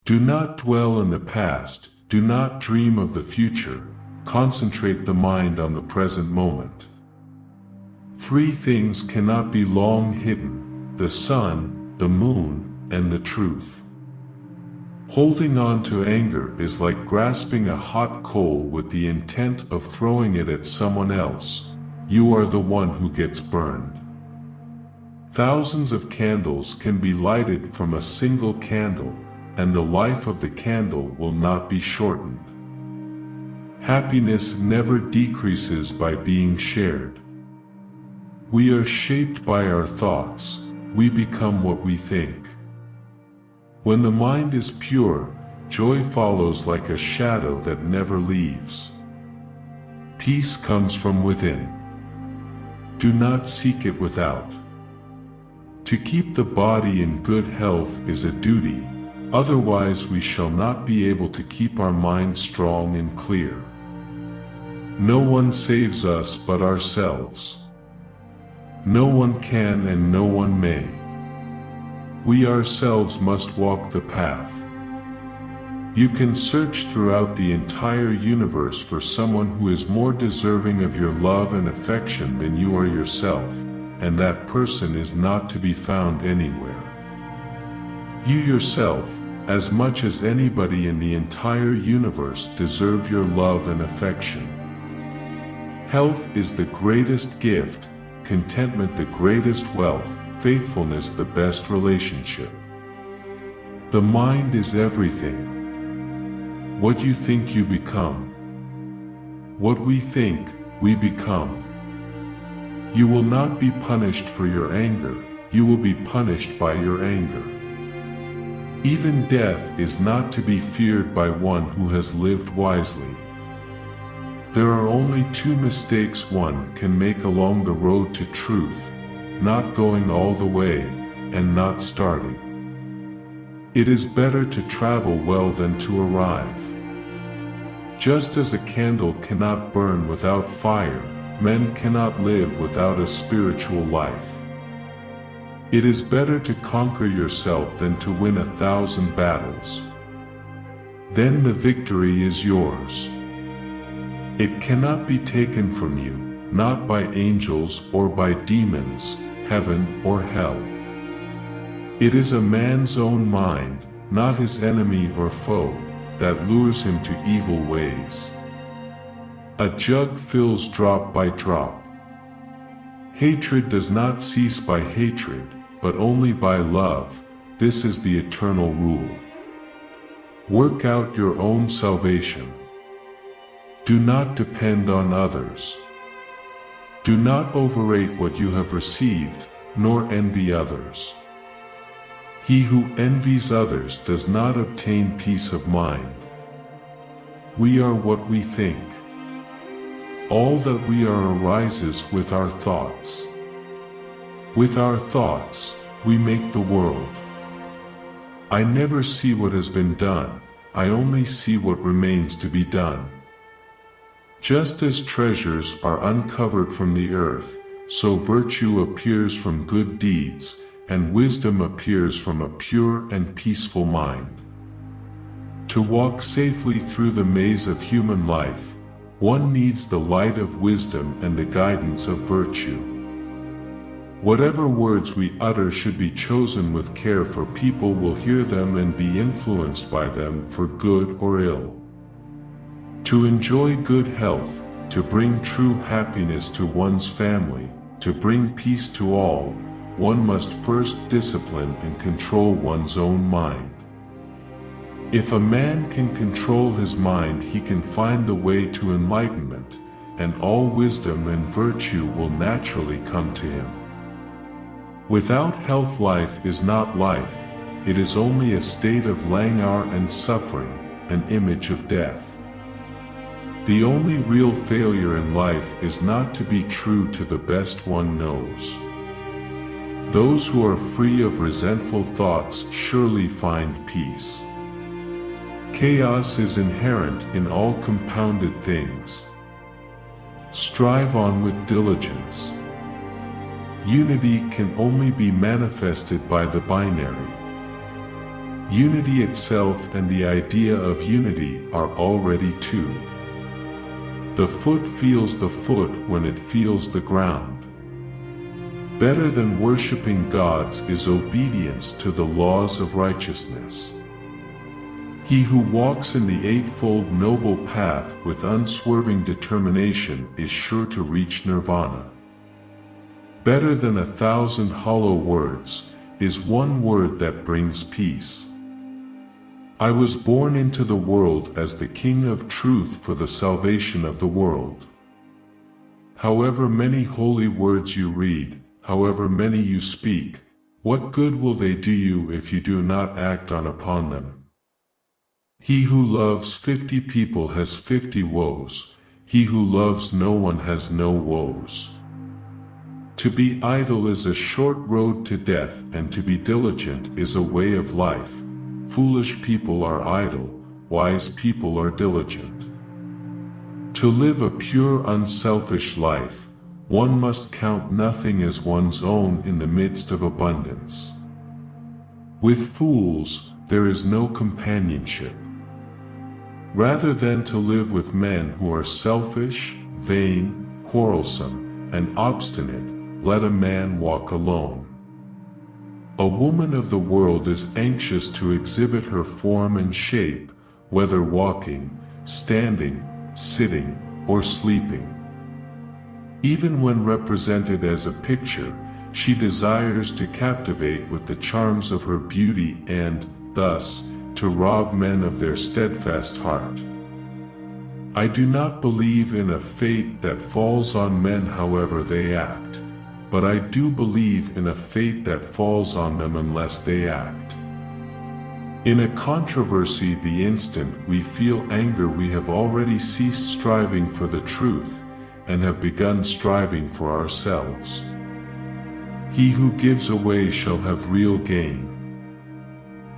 Do not dwell in the past, do not dream of the future, concentrate the mind on the present moment. Three things cannot be long hidden: the sun, the moon, and the truth. Holding on to anger is like grasping a hot coal with the intent of throwing it at someone else. You are the one who gets burned. Thousands of candles can be lighted from a single candle, and the life of the candle will not be shortened. Happiness never decreases by being shared. We are shaped by our thoughts, we become what we think. When the mind is pure, joy follows like a shadow that never leaves. Peace comes from within. Do not seek it without. To keep the body in good health is a duty, otherwise we shall not be able to keep our mind strong and clear. No one saves us but ourselves. No one can and no one may. We ourselves must walk the path. You can search throughout the entire universe for someone who is more deserving of your love and affection than you are yourself, and that person is not to be found anywhere. You yourself, as much as anybody in the entire universe, deserve your love and affection. Health is the greatest gift, contentment the greatest wealth, faithfulness the best relationship. The mind is everything. What you think you become. What we think, we become. You will not be punished for your anger, you will be punished by your anger. Even death is not to be feared by one who has lived wisely. There are only two mistakes one can make along the road to truth: not going all the way, and not starting. It is better to travel well than to arrive. Just as a candle cannot burn without fire, men cannot live without a spiritual life. It is better to conquer yourself than to win 1,000 battles. Then the victory is yours. It cannot be taken from you, not by angels or by demons, heaven or hell. It is a man's own mind, not his enemy or foe, that lures him to evil ways. A jug fills drop by drop. Hatred does not cease by hatred, but only by love. This is the eternal rule. Work out your own salvation. Do not depend on others. Do not overrate what you have received, nor envy others. He who envies others does not obtain peace of mind. We are what we think. All that we are arises with our thoughts. With our thoughts, we make the world. I never see what has been done, I only see what remains to be done. Just as treasures are uncovered from the earth, so virtue appears from good deeds, and wisdom appears from a pure and peaceful mind. To walk safely through the maze of human life, one needs the light of wisdom and the guidance of virtue. Whatever words we utter should be chosen with care, for people will hear them and be influenced by them for good or ill. To enjoy good health, to bring true happiness to one's family, to bring peace to all, one must first discipline and control one's own mind. If a man can control his mind, he can find the way to enlightenment, and all wisdom and virtue will naturally come to him. Without health, life is not life, it is only a state of languor and suffering, an image of death. The only real failure in life is not to be true to the best one knows. Those who are free of resentful thoughts surely find peace. Chaos is inherent in all compounded things. Strive on with diligence. Unity can only be manifested by the binary. Unity itself and the idea of unity are already two. The foot feels the foot when it feels the ground. Better than worshipping gods is obedience to the laws of righteousness. He who walks in the eightfold noble path with unswerving determination is sure to reach nirvana. Better than 1,000 hollow words is one word that brings peace. I was born into the world as the King of Truth for the salvation of the world. However many holy words you read, however many you speak, what good will they do you if you do not act on upon them? He who loves 50 people has 50 woes, he who loves no one has no woes. To be idle is a short road to death, and to be diligent is a way of life. Foolish people are idle, wise people are diligent. To live a pure unselfish life, one must count nothing as one's own in the midst of abundance. With fools, there is no companionship. Rather than to live with men who are selfish, vain, quarrelsome, and obstinate, let a man walk alone. A woman of the world is anxious to exhibit her form and shape, whether walking, standing, sitting, or sleeping. Even when represented as a picture, she desires to captivate with the charms of her beauty and, thus, to rob men of their steadfast heart. I do not believe in a fate that falls on men however they act, but I do believe in a fate that falls on them unless they act. In a controversy, the instant we feel anger, we have already ceased striving for the truth, and have begun striving for ourselves. He who gives away shall have real gain.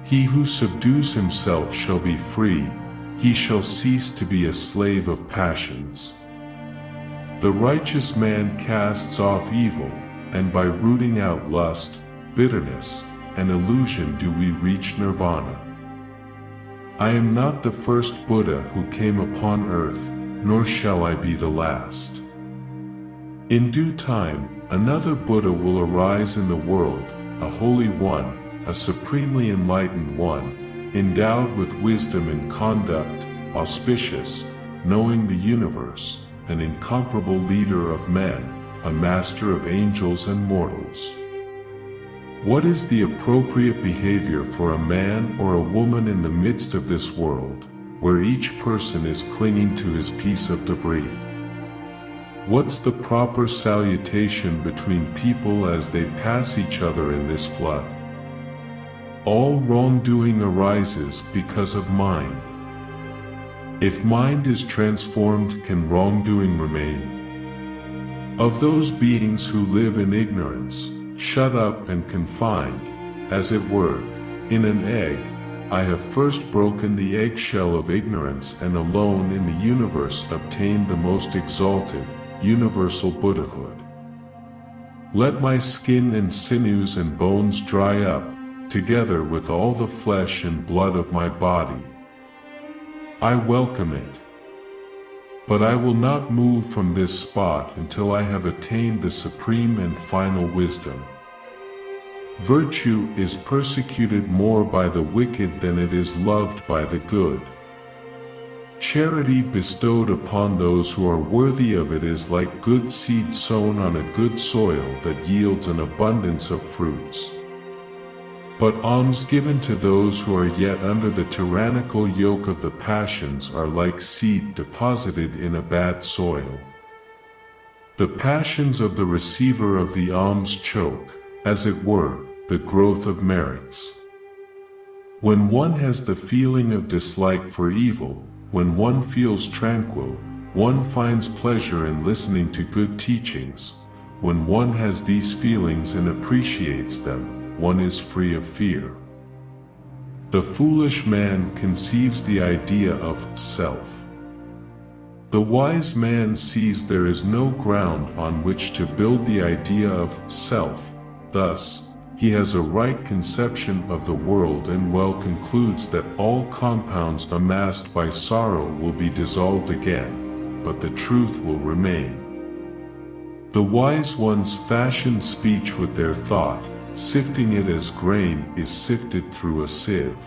He who subdues himself shall be free, he shall cease to be a slave of passions. The righteous man casts off evil, and by rooting out lust, bitterness, and illusion do we reach nirvana. I am not the first Buddha who came upon earth, nor shall I be the last. In due time, another Buddha will arise in the world, a holy one, a supremely enlightened one, endowed with wisdom and conduct, auspicious, knowing the universe, an incomparable leader of men, a master of angels and mortals. What is the appropriate behavior for a man or a woman in the midst of this world, where each person is clinging to his piece of debris? What's the proper salutation between people as they pass each other in this flood? All wrongdoing arises because of mind. If mind is transformed, can wrongdoing remain? Of those beings who live in ignorance, shut up and confined, as it were, in an egg, I have first broken the eggshell of ignorance, and alone in the universe obtained the most exalted, universal Buddhahood. Let my skin and sinews and bones dry up, together with all the flesh and blood of my body. I welcome it. But I will not move from this spot until I have attained the supreme and final wisdom. Virtue is persecuted more by the wicked than it is loved by the good. Charity bestowed upon those who are worthy of it is like good seed sown on a good soil that yields an abundance of fruits. But alms given to those who are yet under the tyrannical yoke of the passions are like seed deposited in a bad soil. The passions of the receiver of the alms choke, as it were, the growth of merits. When one has the feeling of dislike for evil, when one feels tranquil, one finds pleasure in listening to good teachings. When one has these feelings and appreciates them, one is free of fear. The foolish man conceives the idea of self. The wise man sees there is no ground on which to build the idea of self, thus, He has a right conception of the world and well concludes that all compounds amassed by sorrow will be dissolved again, but the truth will remain. The wise ones fashion speech with their thought, sifting it as grain is sifted through a sieve.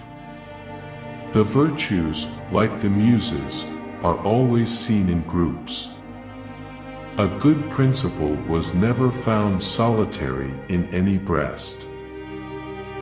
The virtues, like the muses, are always seen in groups. A good principle was never found solitary in any breast.